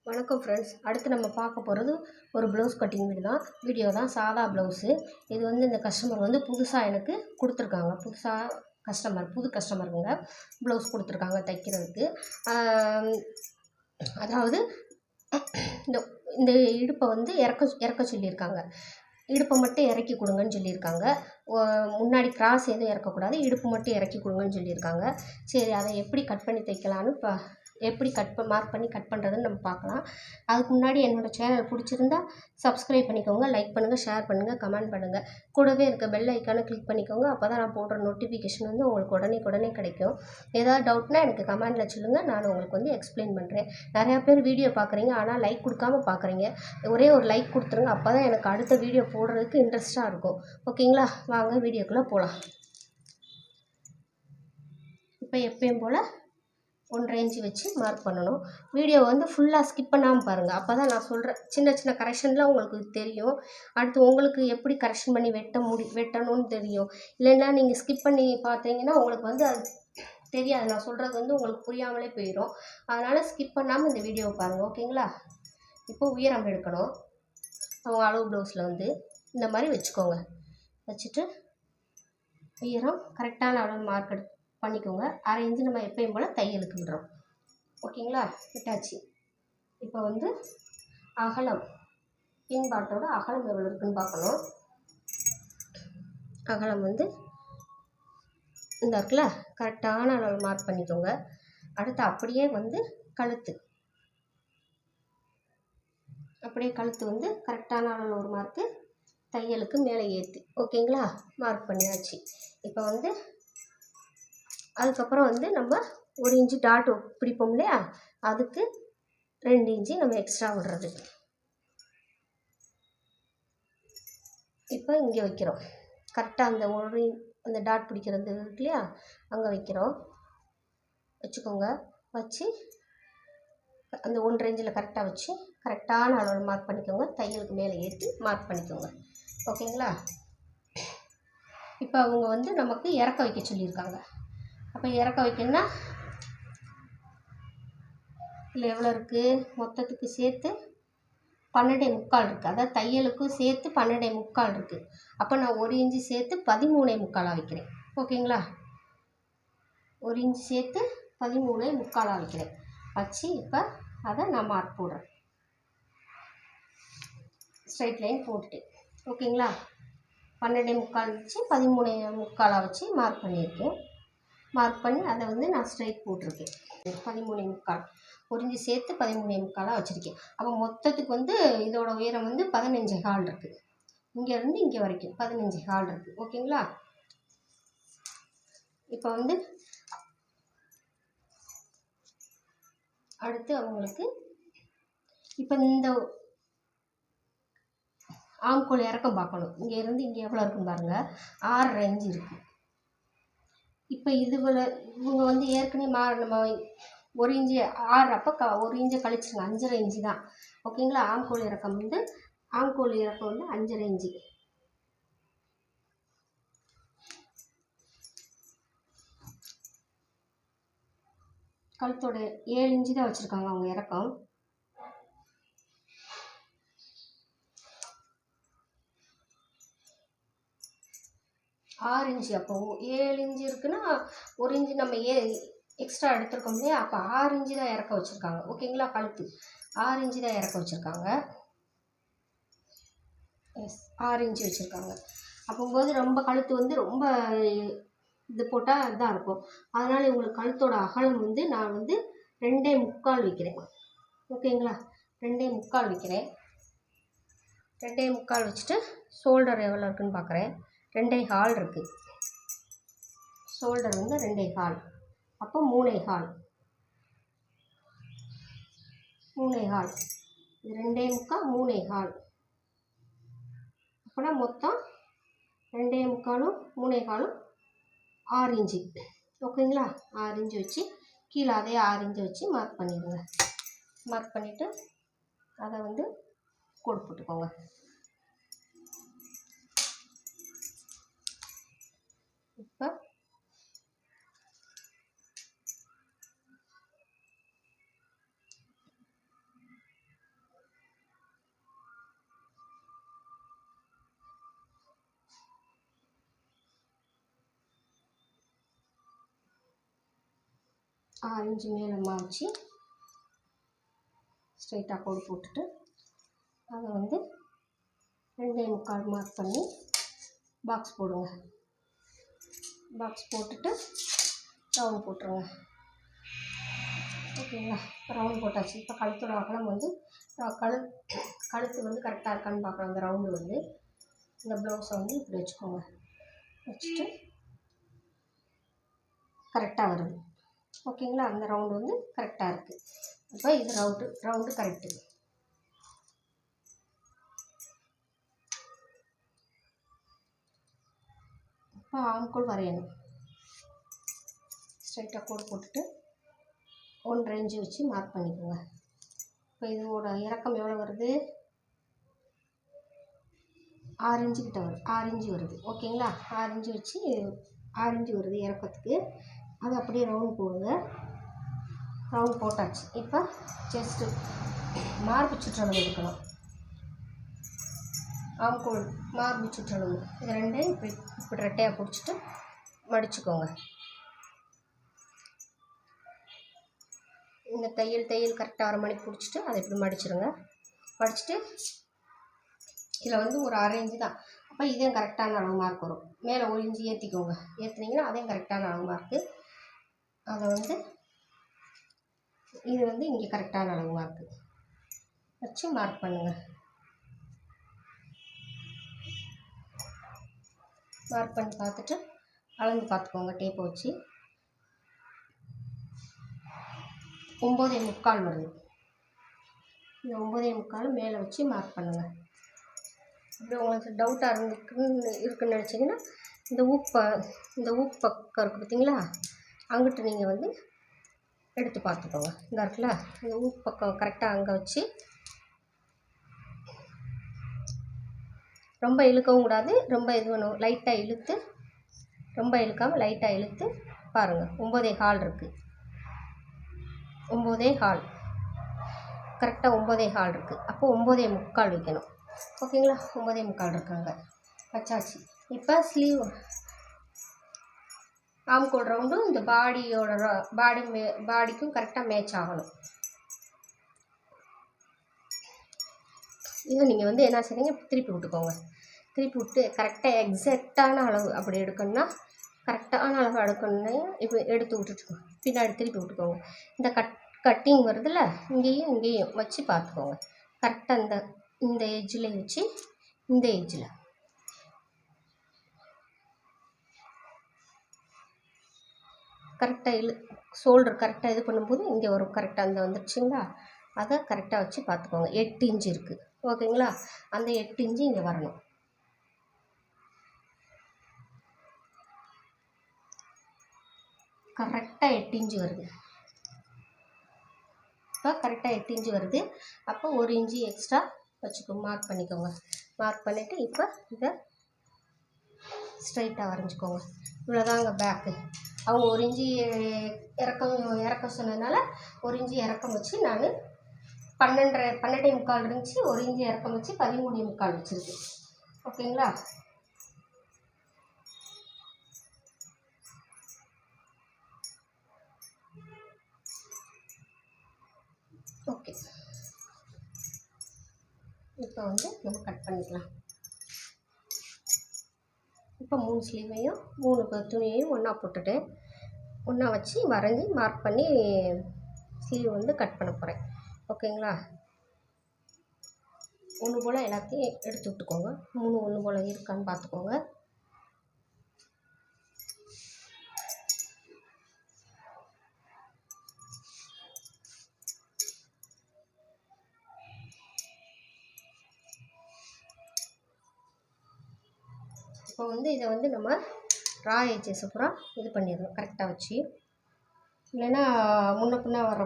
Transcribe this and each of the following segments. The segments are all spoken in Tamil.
வணக்கம் ஃப்ரெண்ட்ஸ். அடுத்து நம்ம பார்க்க போகிறது ஒரு ப்ளவுஸ் கட்டிங் வீடியோ தான். சாதா ப்ளவுஸு. இது வந்து இந்த கஸ்டமர் வந்து புதுசாக எனக்கு கொடுத்துருக்காங்க. புது கஸ்டமருங்க ப்ளவுஸ் கொடுத்துருக்காங்க தைக்கிறதுக்கு. அதாவது இந்த இந்த இடுப்பை வந்து இறக்க சொல்லியிருக்காங்க. இடுப்பை மட்டும் இறக்கி கொடுங்கன்னு சொல்லியிருக்காங்க. முன்னாடி கிராஸ் எதுவும் இறக்கக்கூடாது, இடுப்பு மட்டும் இறக்கி கொடுங்கன்னு சொல்லியிருக்காங்க. சரி, அதை எப்படி கட் பண்ணி தைக்கலான்னு எப்படி மார்க் பண்ணி கட் பண்ணுறதுன்னு நம்ம பார்க்கலாம். அதுக்கு முன்னாடி என்னோடய சேனல் பிடிச்சிருந்தா சப்ஸ்கிரைப் பண்ணிக்கோங்க, லைக் பண்ணுங்கள், ஷேர் பண்ணுங்கள், கமெண்ட் பண்ணுங்கள். கூடவே இருக்க பெல் ஐக்கானை கிளிக் பண்ணிக்கோங்க. அப்போ தான் நான் போடுற நோட்டிஃபிகேஷன் வந்து உங்களுக்கு உடனே கிடைக்கும். ஏதாவது டவுட்னா எனக்கு கமெண்டில் சொல்லுங்கள், நான் உங்களுக்கு வந்து எக்ஸ்பிளைன் பண்ணுறேன். நிறையா பேர் வீடியோ பார்க்குறீங்க, ஆனால் லைக் கொடுக்காம பார்க்குறீங்க. ஒரே ஒரு லைக் கொடுத்துருங்க, அப்போ தான் எனக்கு அடுத்த வீடியோ போடுறதுக்கு இன்ட்ரெஸ்ட்டாக இருக்கும். ஓகேங்களா? வாங்க வீடியோக்குள்ளே போகலாம். இப்போ எப்பயும் போல் 1.5 இன்ச்சு வச்சு மார்க் பண்ணணும். வீடியோ வந்து ஃபுல்லாக ஸ்கிப் பண்ணாமல் பாருங்கள். அப்போ தான் நான் சொல்கிற சின்ன கரெக்ஷன்லாம் உங்களுக்கு தெரியும். அடுத்து உங்களுக்கு எப்படி கரெக்ஷன் பண்ணி வெட்டணும்னு தெரியும். இல்லைன்னா நீங்கள் ஸ்கிப் பண்ணி பார்த்தீங்கன்னா உங்களுக்கு வந்து அது தெரியாது. நான் சொல்கிறது வந்து உங்களுக்கு புரியாமலே போயிடும். அதனால் ஸ்கிப் பண்ணாமல் இந்த வீடியோவை பாருங்கள். ஓகேங்களா? இப்போ உயரம் எடுக்கணும். அவங்க அளவு ப்ளவுஸில் வந்து இந்த மாதிரி வச்சுக்கோங்க. வச்சுட்டு உயரம் கரெக்டான அளவு மார்க் பண்ணிக்கோங்க. 1/2 இன்ச்சு நம்ம எப்பயும் போல் தையலுக்கு விடுறோம். ஓகேங்களா? விட்டாச்சு. இப்போ வந்து அகலம், பின்பாட்டோட அகலம் எவ்வளோ இருக்குன்னு பார்க்கணும். அகலம் வந்து இந்த இருக்குல்ல, கரெக்டான அளவு மார்க் பண்ணிக்கோங்க. அடுத்து அப்படியே வந்து கழுத்து வந்து கரெக்டான அளவு ஒரு மார்க்கு தையலுக்கு மேலே ஏற்றி. ஓகேங்களா? மார்க் பண்ணியாச்சு. இப்போ வந்து அதுக்கப்புறம் வந்து நம்ம 1 இன்ச்சு டாட் பிடிப்போம் இல்லையா, அதுக்கு 2 இன்ச்சு நம்ம எக்ஸ்ட்ரா விடுறது. இப்போ இங்கே வைக்கிறோம். கரெக்டாக அந்த டாட் பிடிக்கிறது இருக்கு இல்லையா, அங்கே வச்சுக்கோங்க. வச்சு அந்த 1.5 இன்ச்சில் கரெக்டாக வச்சு கரெக்டான அளவு மார்க் பண்ணிக்கோங்க. தையலுக்கு மேலே ஏற்றி மார்க் பண்ணிக்கோங்க. ஓகேங்களா? இப்போ அவங்க வந்து நமக்கு இறக்க வைக்க சொல்லியிருக்காங்க. அப்போ இறக்க வைக்கணும்னா இல்லை எவ்வளோ இருக்குது, மொத்தத்துக்கு சேர்த்து 12.75 இருக்குது. அதாவது தையலுக்கும் சேர்த்து 12.75 இருக்குது. அப்போ நான் 1 இன்ச்சு சேர்த்து 13.75 வைக்கிறேன். ஓகேங்களா? 1 இன்ச்சு சேர்த்து 13.75 வைக்கிறேன். வச்சு இப்போ அதை நான் மார்க் போடுறேன். ஸ்ட்ரைட் லைன் போட்டுட்டேன். ஓகேங்களா? 12.75 வச்சு 13.75 வச்சு மார்க் பண்ணியிருக்கேன். மார்க் பண்ணி அதை வந்து நான் ஸ்ட்ரைட் போட்டிருக்கேன். 13.75 1 இன்ச்சு சேர்த்து 13.75 வச்சுருக்கேன். அப்போ மொத்தத்துக்கு வந்து இதோட உயரம் வந்து 15.25 இருக்குது. இங்கேருந்து இங்கே வரைக்கும் 15.25 இருக்குது. ஓகேங்களா? இப்போ வந்து அடுத்து அவங்களுக்கு இப்போ இந்த ஆம்கோல் இறக்கம் பார்க்கணும். இங்கேருந்து இங்கே எவ்வளோ இருக்குன்னு பாருங்கள். 6.5 இன்ச்சு இருக்குது. இப்போ இவங்க வந்து ஏற்கனவே நம்ம 1 இன்ச்சு 6 அப்போ 1 இன்ச்சை கழிச்சுங்க. 5.5 இன்ச்சு தான். ஓகேங்களா? ஆம்கோல் இறக்கம் வந்து 5.5 இன்ச்சு. கழுத்தோட 7 இன்ச்சு தான் வச்சுருக்காங்க அவங்க இறக்கம். ஆறு இன்ச்சு. அப்போ 7 இன்ச்சு இருக்குன்னா 1 இன்ச்சு நம்ம எக்ஸ்ட்ரா எடுத்துருக்கோம் இல்லையா, அப்போ 6 இன்ச்சு தான் இறக்க வச்சுருக்காங்க. ஓகேங்களா? கழுத்து 6 இன்ச்சு தான் இறக்க வச்சுருக்காங்க. 6 இன்ச்சு வச்சுருக்காங்க. அப்போது ரொம்ப கழுத்து வந்து ரொம்ப இது போட்டால் இதாக இருக்கும். அதனால் இவங்களுக்கு கழுத்தோட அகலம் வந்து நான் வந்து 2.75 வைக்கிறேன். ஓகேங்களா? 2.75 வைக்கிறேன். 2.75 வச்சுட்டு ஷோல்டர் எவ்வளோ இருக்குன்னு பார்க்குறேன். 2.25 இருக்குது. ஷோல்டர் வந்து 2.25. அப்போ 3.25. இது 2.75 3.25. அப்போனா மொத்தம் 2.75 3.25 6 இன்ச்சு. ஓகேங்களா? 6 இன்ச்சு வச்சு கீழே அதே 6 இன்ச்சு வச்சு மார்க் பண்ணிடுங்க. மார்க் பண்ணிவிட்டு அதை வந்து கோடு போட்டுக்கோங்க. இப்போ 6 இன்ச்சு மேலமாக வச்சு ஸ்ட்ரைட்டாக கோடு போட்டுட்டு அதை வந்து 2.25 மார்க் பண்ணி பாக்ஸ் போடுங்க. பாக்ஸ் போட்டுட்டு ரவுண்ட் போட்டுருங்க. ஓகேங்களா, ரவுண்ட் போட்டாச்சு. இப்போ கழுத்தோட அகலம் வந்து கழுத்து வந்து கரெக்டாக இருக்கான்னு பார்க்கலாம். அந்த ரவுண்டு வந்து இந்த ப்ளவுஸை வந்து இப்படி வச்சுக்கோங்க. வச்சுட்டு கரெக்டாக வருது. ஓகேங்களா, அந்த ரவுண்டு வந்து கரெக்டாக இருக்குது. இப்போ இது ரவுண்டு கரெக்டு. இப்போ ஆம்கோல் வரையணும். ஸ்ட்ரைட்டாக கோடு போட்டுட்டு 1.5 இன்ச்சு வச்சு மார்க் பண்ணிக்கோங்க. இப்போ இதோட இறக்கம் எவ்வளோ வருது? 6 இன்ச்சு கிட்ட வருது. 6 இன்ச்சு வருது. ஓகேங்களா, 6 இன்ச்சு வச்சு 6 இன்ச்சு வருது இறக்கத்துக்கு. அதை அப்படியே ரவுண்ட் போடுங்க. ரவுண்ட் போட்டாச்சு. இப்போ செஸ்ட்டு மார்பு சுற்றளவு எடுக்கணும். ஆம்கோல் மார்பு சுற்றளவு இது ரெண்டையும் இப்படி ரெட்டையாக பிடிச்சிட்டு மடிச்சுக்கோங்க. இந்த தையல் கரெக்டாக வர மாதிரி பிடிச்சிட்டு அதை இப்படி மடிச்சிடுங்க. மடிச்சுட்டு இதில் வந்து ஒரு 1/2 இன்ச்சு தான். அப்போ இதையும் கரெக்டான அளவு மார்க் வரும். மேலே 1 இன்ச்சு ஏற்றிக்கோங்க. ஏற்றுனீங்கன்னா அதையும் கரெக்டான அளவு மார்க்கு. அதை வந்து இது வந்து இங்கே கரெக்டான அளவு மார்க்கு வச்சு மார்க் பண்ணுங்கள். மார்க் பண்ணி பார்த்துட்டு அளந்து பார்த்துக்கோங்க. டேப்பை வச்சு 9.25 வருது. இந்த 9.25 மேலே வச்சு மார்க் பண்ணுங்கள். அப்படி உங்களுக்கு டவுட்டாக இருக்குன்னு நினச்சிங்கன்னா இந்த ஊக் பக்கம் இருக்குது பார்த்தீங்களா, அங்கிட்டு நீங்கள் வந்து எடுத்து பார்த்துக்கோங்க. இந்த இருக்குல்ல, இந்த ஊக் பக்கம் கரெக்டாக அங்கே வச்சு ரொம்ப இழுக்கவும் கூடாது, ரொம்ப இது பண்ணும். லைட்டாக இழுத்து, ரொம்ப இழுக்காமல் லைட்டாக இழுத்து பாருங்கள். 9.25 இருக்குது. 9.25 கரெக்டாக 9.25 இருக்குது. அப்போ 9.25 வைக்கணும். ஓகேங்களா, 9.25 இருக்காங்க. வச்சாச்சு. இப்போ ஸ்லீவ் ஆம்கோல் ரவுண்டும் இந்த பாடிக்கும் கரெக்டாக மேட்ச் ஆகணும். இதை நீங்கள் வந்து என்ன செய்றீங்க, திருப்பி விட்டுக்கோங்க. திருப்பி விட்டு கரெக்டாக எக்ஸாக்டான அளவு அப்படி எடுக்கணும்னா கரெக்டான அளவு எடுக்கணுன்னா இப்போ எடுத்து விட்டுட்டுக்கோங்க. பின்னாடி திருப்பி விட்டுக்கோங்க. இந்த கட்டிங் வருதுல்ல, இங்கேயும் வச்சு பார்த்துக்கோங்க. கரெக்டாக இந்த எட்ஜில் வச்சு இந்த எட்ஜில் கரெக்டாக ஷோல்டர் கரெக்டாக இது பண்ணும்போது இங்கே ஒரு கரெக்டாக அந்த வந்துடுச்சுங்களா, அதை கரெக்டாக வச்சு பார்த்துக்கோங்க. 8 இன்ச்சு இருக்குது. ஓகேங்களா, அந்த 8 இன்ச்சு இங்கே வரணும். கரெக்டாக 8 இன்ச்சு வருது. இப்போ கரெக்டாக 8 இன்ச்சு வருது. அப்போ 1 இன்ச்சு எக்ஸ்ட்ரா வச்சுக்கோங்க. மார்க் பண்ணிக்கோங்க. மார்க் பண்ணிவிட்டு இப்போ இதை ஸ்ட்ரைட்டாக வரைஞ்சிக்கோங்க. இவ்வளோதாங்க பேக்கு. அவங்க 1 இன்ச்சு இறக்கம் சொன்னதுனால 1 இன்ச்சு இறக்கம் வச்சு நான் 12.25 இருந்துச்சு. 1 இன்ச்சு இறக்கம் வச்சு 13.25 வச்சுருக்கு. ஓகேங்களா, ஓகே. இப்போ வந்து நம்ம கட் பண்ணிக்கலாம். இப்போ 3 ஸ்லீவையும் 3 துணியையும் ஒன்றா போட்டுட்டு ஒன்றா வச்சு வரைஞ்சி மார்க் பண்ணி ஸ்லீவ் வந்து கட் பண்ண போகிறேன். ஓகேங்களா, ஒன்று போல் எல்லாத்தையும் எடுத்து விட்டுக்கோங்க. 3 ஒன்று போல் இருக்கான்னு பார்த்துக்கோங்க. இப்போ வந்து இதை வந்து நம்ம ரா எட்ஜஸ் பூரா இது பண்ணிடணும் கரெக்டாக வச்சு. இல்லைன்னா முன்ன பின்ன வர்ற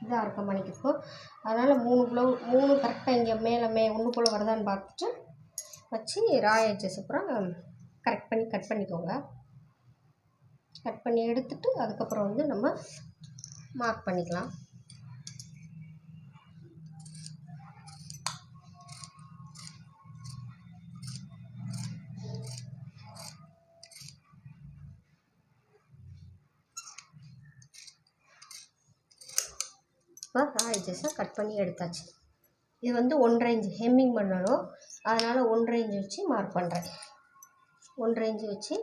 இதாக இருக்க மணிக்கு. அதனால் 3 கரெக்டாக இங்கே மேலே ஒன்று போல் வருதான்னு பார்த்துட்டு வச்சு ரா எட்ஜஸ் பூரா கட் பண்ணிக்கோங்க. கட் பண்ணி எடுத்துட்டு அதுக்கப்புறம் வந்து நம்ம மார்க் பண்ணிக்கலாம். இப்போ ரா எட்ஜஸை கட் பண்ணி எடுத்தாச்சு. இது வந்து 1.5 இன்ச் ஹெம்மிங் பண்ணணும். அதனால் 1.5 இன்ச் வச்சு மார்க் பண்ணுறேன். 1.5 இன்ச் வச்சு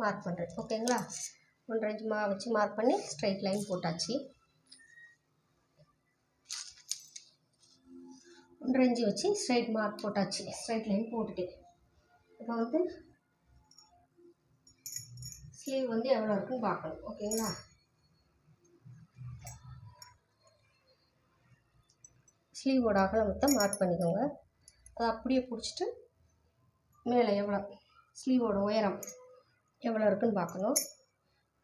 மார்க் பண்ணுறேன். ஓகேங்களா? 1.5 இன்ச் வச்சு மார்க் பண்ணி ஸ்ட்ரைட் லைன் போட்டாச்சு. 1.5 இன்ச் வச்சு ஸ்ட்ரைட் மார்க் போட்டாச்சு. ஸ்ட்ரைட் லைன் போட்டுட்டேன். இப்போ வந்து ஸ்லீவ் வந்து எவ்வளோ இருக்குன்னு பார்க்கணும். ஓகேங்களா? ஸ்லீவோட அகலத்தை மார்க் பண்ணிக்கோங்க. அதை அப்படியே பிடிச்சிட்டு மேலே எவ்வளோ ஸ்லீவோட உயரம் எவ்வளோ இருக்குன்னு பார்க்கணும்.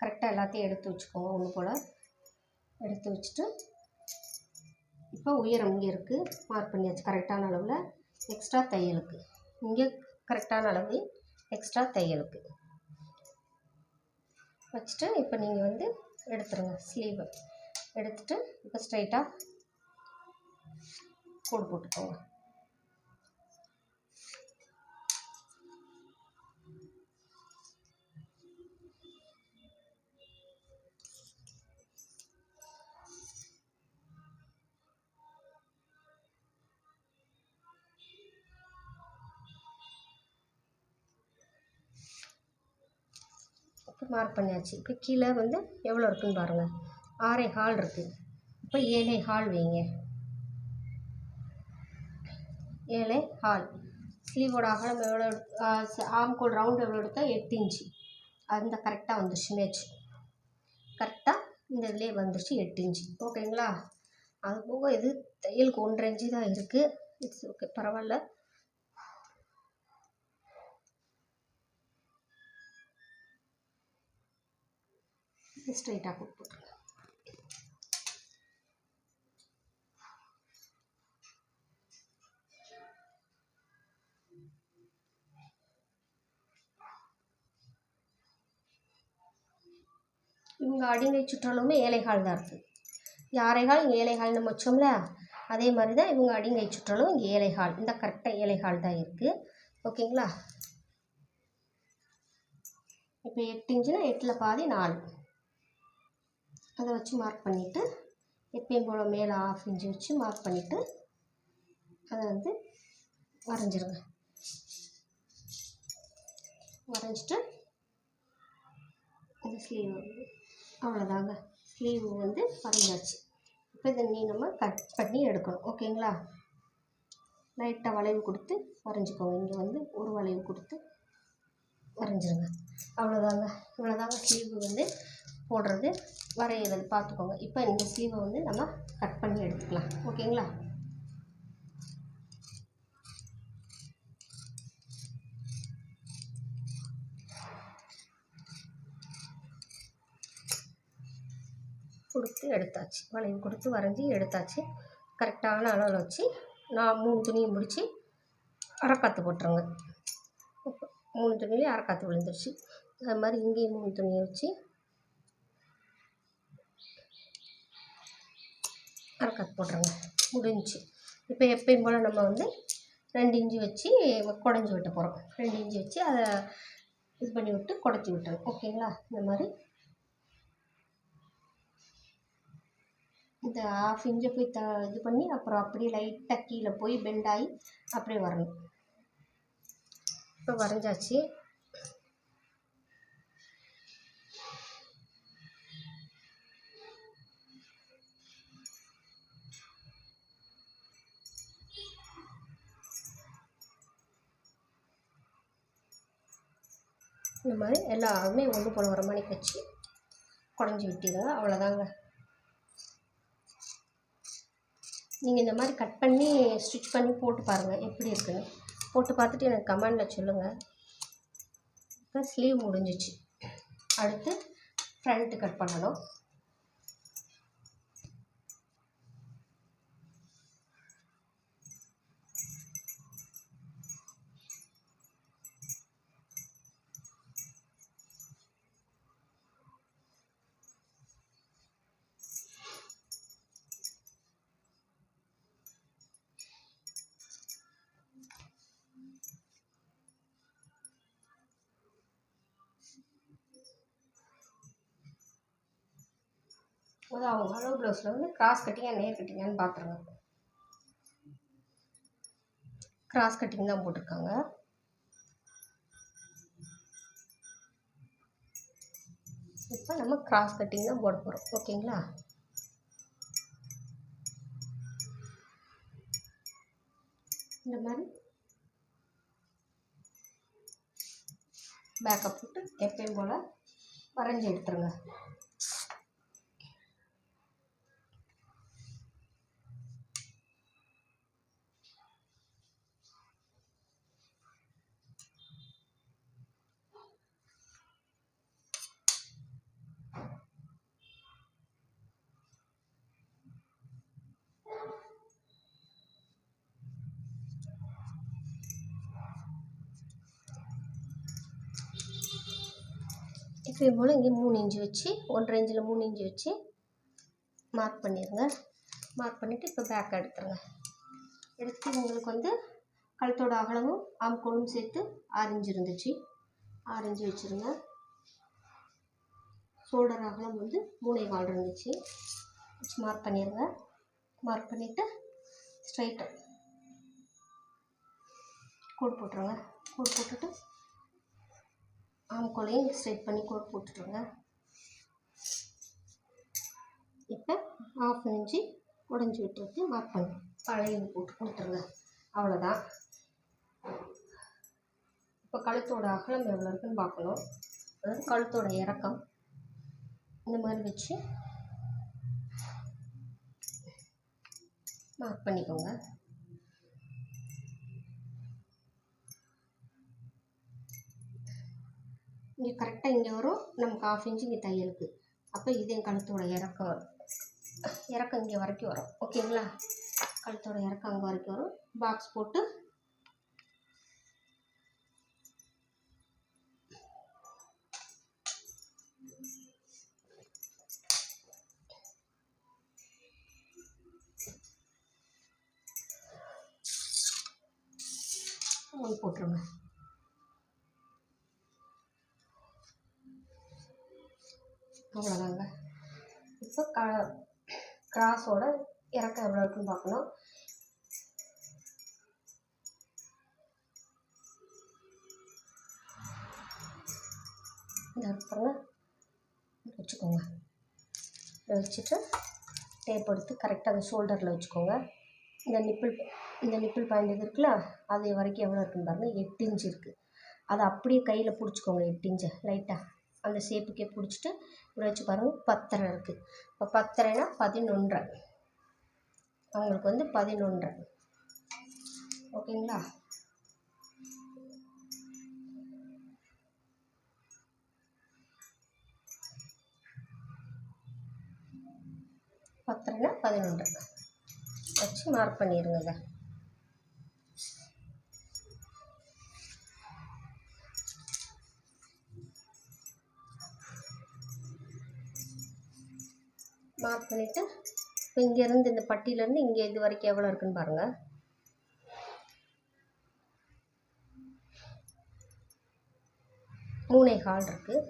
கரெக்டாக எல்லாத்தையும் எடுத்து வச்சுக்கோங்க. ஒன்று போல் எடுத்து வச்சுட்டு இப்போ உயரம் இங்கே இருக்குது, மார்க் பண்ணியாச்சு. கரெக்டான அளவில் எக்ஸ்ட்ரா தையலுக்கு இங்கே கரெக்டான அளவு எக்ஸ்ட்ரா தையலுக்கு வச்சுட்டு இப்போ நீங்கள் வந்து எடுத்துருங்க. ஸ்லீவை எடுத்துகிட்டு இப்போ ஸ்ட்ரைட்டாக கோடு போட்டுக்கோங்க. மார்க் பண்ணியாச்சு. இப்போ கீழே வந்து எவ்வளோ இருக்குன்னு பாருங்கள். 6.25 இருக்குது. இப்போ 7.25 வைங்க. 7.25. ஸ்லீவோட அகலம் எவ்வளோ ஆம்கோல் ரவுண்ட் எவ்வளோ எடுத்தால் 8 இன்ச்சு. அந்த கரெக்டாக வந்துருச்சு. மேட்ச் கரெக்டாக இந்த இதுலேயே வந்துருச்சு 8 இன்ச்சு. ஓகேங்களா? அது போக இது தையலுக்கு 1.5 இன்ச்சு தான் இருக்குது. இட்ஸ் ஓகே, பரவாயில்ல. ஸ்ட்ரைட்டாக போட்டுருங்க. இவங்க அடிங்கை சுற்றளவுமே 7.25 தான் இருக்குது. 6.25 இங்கே 7.25 நம்ம வச்சோம்ல, அதே மாதிரி தான் இவங்க அடிங்கை சுற்றளவு இங்கே 7.25. இந்த கரெக்டாக 7.25 தான் இருக்குது. ஓகேங்களா? இப்போ 8 இன்ச்சுனா 8ல் பாதி 4. அதை வச்சு மார்க் பண்ணிவிட்டு எப்பயும் போல் மேலே 1/2 இன்ச்சு வச்சு மார்க் பண்ணிவிட்டு அதை வந்து வரைஞ்சிருங்க. வரைஞ்சிட்டு இந்த ஸ்லீவ் வந்து அவ்வளோதாங்க. ஸ்லீவ் வந்து வரைஞ்சாச்சு. இப்போ இதை நம்ம கட் பண்ணி எடுக்கணும். ஓகேங்களா? லைட்டாக வளைவு கொடுத்து வரைஞ்சிக்கோங்க. இங்கே வந்து ஒரு வளைவு கொடுத்து வரைஞ்சிருங்க. அவ்வளோதாங்க. இவ்வளோதாங்க ஸ்லீவ் வந்து போடுறது வரைகிறது பார்த்துக்கோங்க. இப்போ இந்த ஸ்லீவை வந்து நம்ம கட் பண்ணி எடுத்துக்கலாம். ஓகேங்களா? கொடுத்து எடுத்தாச்சு. வளைவு கொடுத்து வரைஞ்சி எடுத்தாச்சு. கரெக்டான அளவில் வச்சு நான் 3 துணியை முடித்து அரைக்காத்து போட்டுருங்க. 3 துணியிலே அரைக்காத்து விழுந்துருச்சு. அது மாதிரி இங்கேயும் 3 துணியை வச்சு அரைக்காத்து போட்டுருங்க. முடிஞ்சு. இப்போ எப்பயும் போல் நம்ம வந்து 2 இன்ச்சு வச்சு குடஞ்சி விட்ட போகிறோம். 2 இன்ச்சு வச்சு அதை இது பண்ணி விட்டு குடச்சி விட்டுறோம். ஓகேங்களா? இந்த மாதிரி இந்த 1/2 இன்ச்சை போய் இது பண்ணி அப்புறம் அப்படியே லைட்டாக கீழே போய் பெண்ட் ஆகி அப்படியே வரணும். இப்போ வரைஞ்சாச்சு. இந்த மாதிரி எல்லாமே ஒன்று போல் வர மாதிரி வச்சு குடஞ்சி விட்டிடுங்க. அவ்வளோதாங்க. நீங்கள் இந்த மாதிரி கட் பண்ணி ஸ்டிச் பண்ணி போட்டு பாருங்கள் எப்படி இருக்குன்னு. போட்டு பார்த்துட்டு எனக்கு கமெண்டில் சொல்லுங்கள். இப்போ ஸ்லீவ் முடிஞ்சிச்சு. அடுத்து ஃப்ரண்ட்டு கட் பண்ணணும். அதாவது அவங்க அளவு ப்ளவுஸில் வந்து கிராஸ் கட்டிங்காக நேர் கட்டிங்கான்னு பார்த்துருங்க. கிராஸ் கட்டிங் தான் போட்டிருக்காங்க. இப்போ நம்ம கிராஸ் கட்டிங் தான் போட போகிறோம். ஓகேங்களா? இந்த மாதிரி பேக்கப் போட்டு எப்பயும் போல் வரைஞ்சி எடுத்துருங்க. இப்போயும் போல் இங்கே 3 இன்ச்சு வச்சு 1.5 இன்ச்சில் 3 இன்ச்சு வச்சு மார்க் பண்ணிடுங்க. மார்க் பண்ணிவிட்டு இப்போ பேக் எடுத்துருங்க. எடுத்து உங்களுக்கு வந்து கழுத்தோட அகலமும் ஆம்கோலும் சேர்த்து 6 இன்ச்சு இருந்துச்சு. 6 இன்ச்சு வச்சுருங்க. ஷோல்டர் அகலம் வந்து 3.25 இருந்துச்சு. வச்சு மார்க் பண்ணிடுங்க. மார்க் பண்ணிவிட்டு ஸ்ட்ரைட்டாக கோடு போட்டுருங்க. கோடு போட்டுட்டு ஆம்கோலையும் ஸ்ட்ரைட் பண்ணி கோடு போட்டுருங்க. இப்போ 1/2 இன்ச்சு உடஞ்சி விட்டுருக்கு மார்க் பண்ணி பழைய போட்டு கொடுத்துருங்க. அவ்வளோதான். இப்போ கழுத்தோட அகலம் எவ்வளோ இருக்குன்னு பார்க்கணும். அதாவது கழுத்தோட இறக்கம் இந்த மாதிரி வச்சு மார்க் பண்ணிக்கோங்க. இங்கே கரெக்டாக இங்கே வரும். நமக்கு 1/2 இன்ச்சு இங்கே தையலுக்கு. அப்போ இது என் கழுத்தோட இறக்கம் வரும். இறக்கம் இங்கே வரைக்கும் வரும். ஓகேங்களா? கழுத்தோட இறக்கம் அங்கே வரைக்கும் வரும். பாக்ஸ் போட்டு போட்டுருங்க. அவ்வளோதாங்க. இப்போ கிராஸோட இறக்கம் எவ்வளோ இருக்குன்னு பார்க்கணும். இந்த இடத்துல வச்சுக்கோங்க. வச்சுட்டு டேப் எடுத்து கரெக்டாக அந்த ஷோல்டரில் வச்சுக்கோங்க. இந்த நிப்பிள் பாயிண்ட் இது இருக்குல்ல, அது வரைக்கும் எவ்வளோ இருக்குன்னு பாருங்கள். 8 இன்ச்சு இருக்குது. அதை அப்படியே கையில் பிடிச்சிக்கோங்க. 8 இன்ச்சை லைட்டாக அந்த ஷேப்புக்கே பிடிச்சிட்டு இப்படி வச்சு பாருங்கள். 10.5 இருக்குது. இப்போ 10.5னா 11.5. அவங்களுக்கு வந்து 11.5. ஓகேங்களா? பத்தரைனா 11 வச்சு மார்க் பண்ணிடுங்க. மார்க் பண்ணிவிட்டு இப்போ இங்கேருந்து இந்த பட்டியிலேருந்து இங்கே இது வரைக்கும் எவ்வளோ இருக்குன்னு பாருங்கள். 3.25 இருக்குது.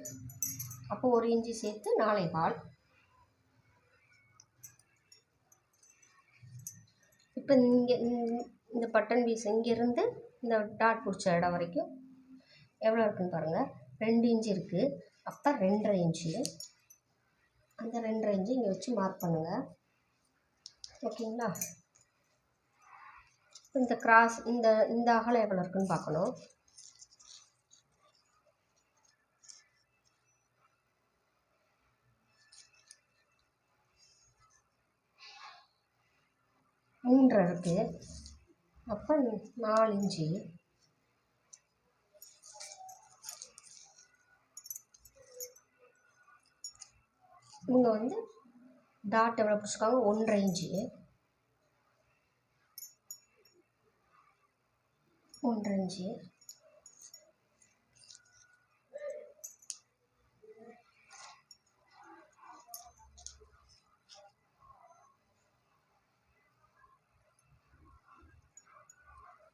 அப்போ 1 இன்ச்சு சேர்த்து 4.25. இப்போ இங்கே இந்த பட்டன் பீஸ் இங்கேருந்து இந்த டாட் பிடிச்ச இடம் வரைக்கும் எவ்வளோ இருக்குன்னு பாருங்கள். 2 இன்ச்சு இருக்குது. அப்போ 2.5 இன்ச்சு. அந்த 2.5 இன்ச்சு இங்கே வச்சு மார்க் பண்ணுங்கள். ஓகேங்களா? இந்த கிராஸ் இந்த அகலம் எவ்வளோ இருக்குன்னு பார்க்கணும். மூன்றரை இருக்குது. அப்போ 4 இன்ச்சு. இவங்க வந்து டாட் எவ்வளோ பிடிச்சிருக்காங்க. 1.5 இன்ச்சு. 1.5 இன்ச்சு.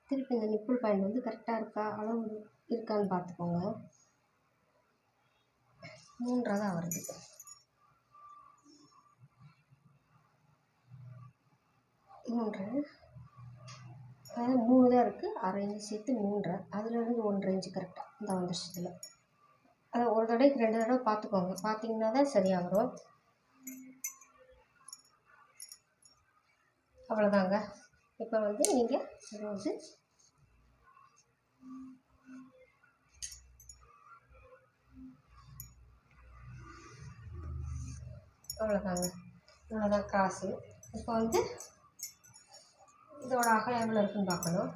திருப்பி இந்த நிப்பிள் பாயிண்ட் வந்து கரெக்டாக இருக்கா, அளவு இருக்கான்னு பார்த்துக்கோங்க. 3.5 தான் வருது. 3.5, அதாவது 3 தான் இருக்குது, அரை இன்ச்சு சேர்த்து 3.5, அதுலேருந்து 1.5 இன்ச்சு கரெக்டாக இந்த வந்துருச்சு. இதில் அதை ஒரு தடவைக்கு 2 தடவை பார்த்துக்கோங்க, பார்த்தீங்கன்னா தான் சரியாக வரும். அவ்வளோதாங்க. இப்போ வந்து நீங்கள் இது வந்து அவ்வளோதாங்க, இவ்வளோதான் கிராஸு. இப்போ வந்து இதோட அகலம் எவ்வளோ இருக்குதுன்னு பார்க்கணும்.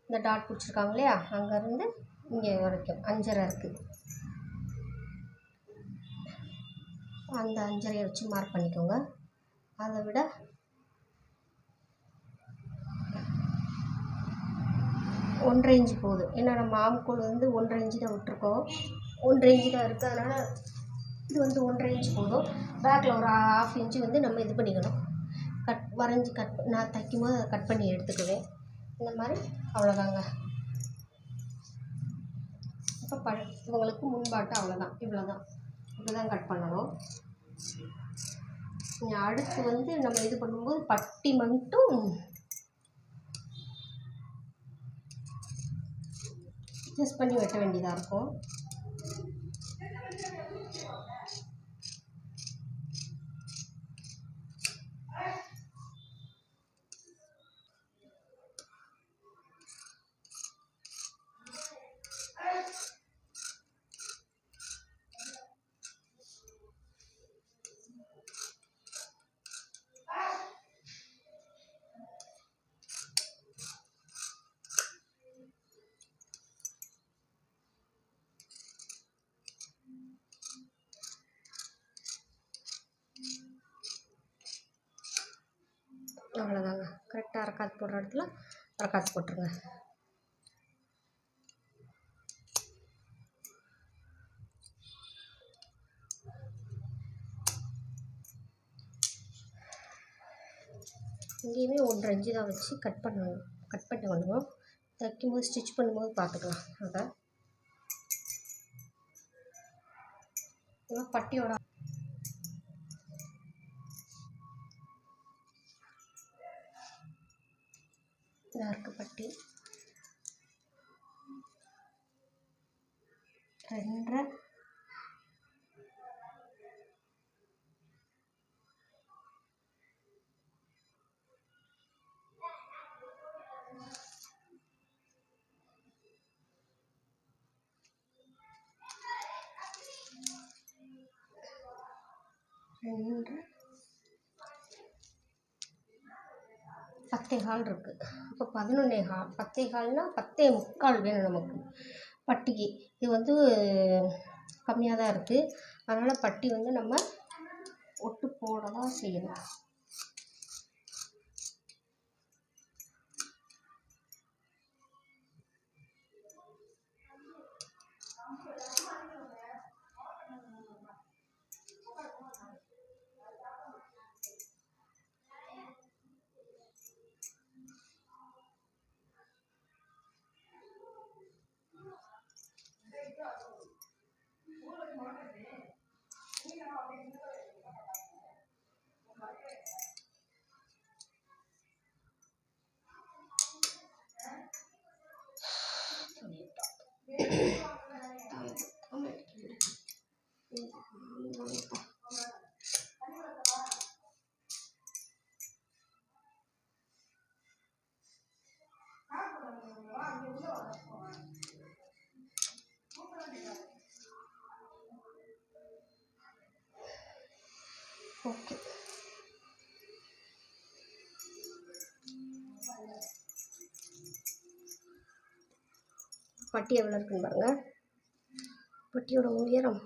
இந்த டாட் பிடிச்சிருக்காங்க இல்லையா, அங்கேருந்து இங்கே வரைக்கும் 5.5 இருக்குது. அந்த 5.5 வச்சு மார்க் பண்ணிக்கோங்க. அதை விட 1.5 இன்ச்சு போதும். ஏன்னா நம்ம ஆம்கோல் வந்து 1.5 இன்ச்சு தான் விட்டுருக்கோம், 1.5 இன்ச்சு தான் இருக்குது. அதனால் இது வந்து 1.5 இன்ச்சு போதும். பேக்கில் ஒரு 1/2 இன்ச்சு வந்து நம்ம இது பண்ணிக்கணும், வரைஞ்சி நான் தைக்கும் போது அதை கட் பண்ணி எடுத்துக்குவேன். இந்த மாதிரி அவ்வளோதாங்க. இப்போ இவங்களுக்கு முன்பாட்டு அவ்வளோதான், இவ்வளோதான், இப்படி தான் கட் பண்ணணும். அடுத்து வந்து நம்ம இது பண்ணும்போது பட்டி மட்டும் அட்ஜஸ்ட் பண்ணி வெட்ட வேண்டியதாக இருக்கும். அவ்வளோதாங்க. கரெக்டாக அரக்காத்து போடுற இடத்துல அரக்காத்து போட்டுருங்க. இங்கேயுமே 1.5 இன்ச்சு தான் வச்சு கட் பண்ணணும். தைக்கும்போது ஸ்டிச் பண்ணும்போது பார்த்துக்கலாம். அதை பட்டியோட இதாக இருக்குது. பட்டி 2.5, பத்தே கால் இருக்குது. இப்போ 11.25, 10.25னா 10.75 வேணும் நமக்கு பட்டிக்கு. இது வந்து கம்மியாக தான் இருக்குது, அதனால் பட்டி வந்து நம்ம ஒட்டு போட தான் செய்யணும். ஓகே, பட்டி எவ்வளோ இருக்குன்னு பாருங்கள். பட்டியோட உயரம்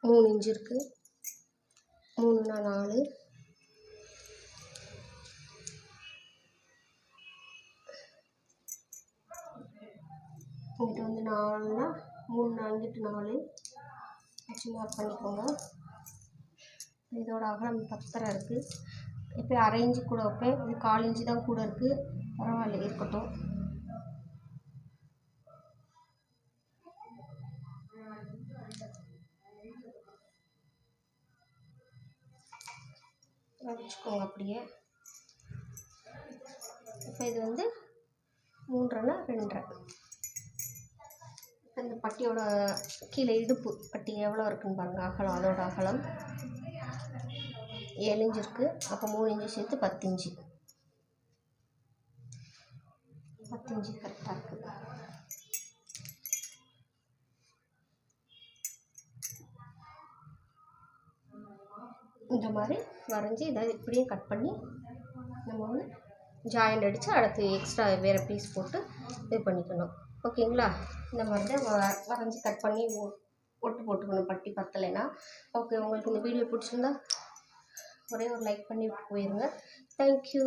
3 இன்ச்சு இருக்குது. 3னா 4, இங்கிட்ட வந்து 4னா 3, அங்கிட்டு 4 வச்சு மார்க் பண்ணிக்கோங்க. இதோட அகலம் 10.5 இருக்குது. இப்போ அரை இன்ச்சு கூட வைப்பேன், இது 1/4 இன்ச்சு தான் கூட இருக்குது, பரவாயில்ல இருக்கட்டும். வச்சுக்கோங்க அப்படியே. இப்போ இது வந்து 3.5 2.5. இந்த பட்டியோட கீழே இடுப்பு பட்டி எவ்வளோ இருக்குன்னு பாருங்கள், அகலம். அதோட அகலம் 7 இன்ச் இருக்குது. அப்போ 3 இன்ச்சு சேர்த்து 10 இன்ச்சு. 10 இன்ச்சு கரெக்டாக இருக்குது. இந்த மாதிரி வரைஞ்சி இதை இப்படியே கட் பண்ணி நம்ம வந்து ஜாயிண்ட் அடித்து அடுத்து எக்ஸ்ட்ரா வேறு பீஸ் போட்டு இது பண்ணிக்கணும். ஓகேங்களா? இந்த மாதிரி தான் வரைஞ்சி கட் பண்ணி ஒட்டு போட்டுக்கணும் பட்டி பத்தலைன்னா. ஓகே, உங்களுக்கு இந்த வீடியோ பிடிச்சிருந்தா ஒரே ஒரு லைக் பண்ணி போயிருங்க. தேங்க்யூ.